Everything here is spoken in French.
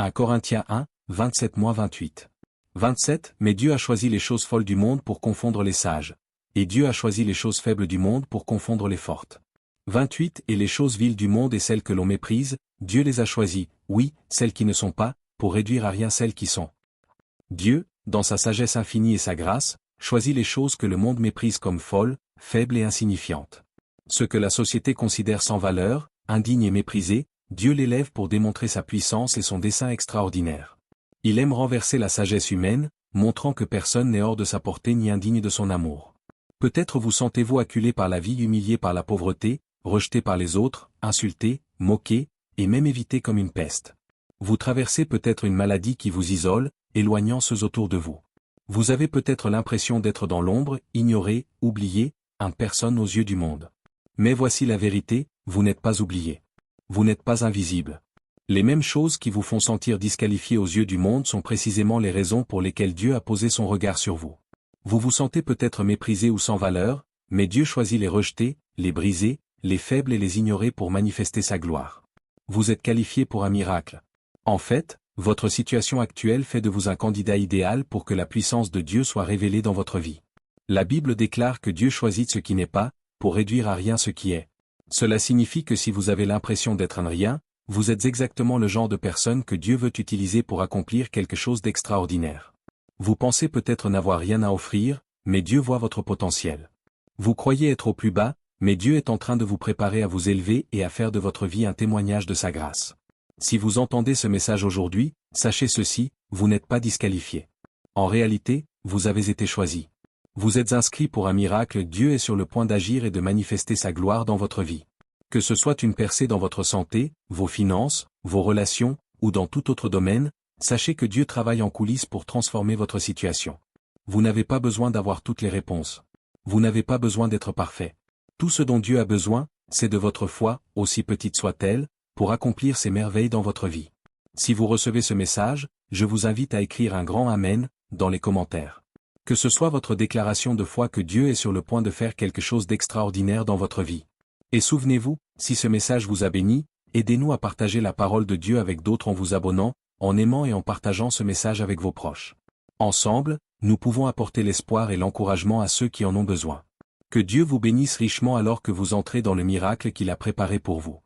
1 Corinthiens 1, 27-28. 27. Mais Dieu a choisi les choses folles du monde pour confondre les sages. Et Dieu a choisi les choses faibles du monde pour confondre les fortes. 28. Et les choses viles du monde et celles que l'on méprise, Dieu les a choisies, oui, celles qui ne sont pas, pour réduire à rien celles qui sont. Dieu, dans sa sagesse infinie et sa grâce, choisit les choses que le monde méprise comme folles, faibles et insignifiantes. Ce que la société considère sans valeur, indigne et méprisé, Dieu l'élève pour démontrer sa puissance et son dessein extraordinaire. Il aime renverser la sagesse humaine, montrant que personne n'est hors de sa portée ni indigne de son amour. Peut-être vous sentez-vous acculé par la vie, humilié par la pauvreté, rejeté par les autres, insulté, moqué, et même évité comme une peste. Vous traversez peut-être une maladie qui vous isole, éloignant ceux autour de vous. Vous avez peut-être l'impression d'être dans l'ombre, ignoré, oublié, une personne aux yeux du monde. Mais voici la vérité, vous n'êtes pas oublié. Vous n'êtes pas invisible. Les mêmes choses qui vous font sentir disqualifié aux yeux du monde sont précisément les raisons pour lesquelles Dieu a posé son regard sur vous. Vous vous sentez peut-être méprisé ou sans valeur, mais Dieu choisit les rejeter, les briser, les faibles et les ignorer pour manifester sa gloire. Vous êtes qualifié pour un miracle. En fait, votre situation actuelle fait de vous un candidat idéal pour que la puissance de Dieu soit révélée dans votre vie. La Bible déclare que Dieu choisit ce qui n'est pas, pour réduire à rien ce qui est. Cela signifie que si vous avez l'impression d'être un rien, vous êtes exactement le genre de personne que Dieu veut utiliser pour accomplir quelque chose d'extraordinaire. Vous pensez peut-être n'avoir rien à offrir, mais Dieu voit votre potentiel. Vous croyez être au plus bas, mais Dieu est en train de vous préparer à vous élever et à faire de votre vie un témoignage de sa grâce. Si vous entendez ce message aujourd'hui, sachez ceci, vous n'êtes pas disqualifié. En réalité, vous avez été choisi. Vous êtes inscrit pour un miracle, Dieu est sur le point d'agir et de manifester sa gloire dans votre vie. Que ce soit une percée dans votre santé, vos finances, vos relations, ou dans tout autre domaine, sachez que Dieu travaille en coulisses pour transformer votre situation. Vous n'avez pas besoin d'avoir toutes les réponses. Vous n'avez pas besoin d'être parfait. Tout ce dont Dieu a besoin, c'est de votre foi, aussi petite soit-elle, pour accomplir ses merveilles dans votre vie. Si vous recevez ce message, je vous invite à écrire un grand Amen dans les commentaires. Que ce soit votre déclaration de foi que Dieu est sur le point de faire quelque chose d'extraordinaire dans votre vie. Et souvenez-vous, si ce message vous a béni, aidez-nous à partager la parole de Dieu avec d'autres en vous abonnant, en aimant et en partageant ce message avec vos proches. Ensemble, nous pouvons apporter l'espoir et l'encouragement à ceux qui en ont besoin. Que Dieu vous bénisse richement alors que vous entrez dans le miracle qu'il a préparé pour vous.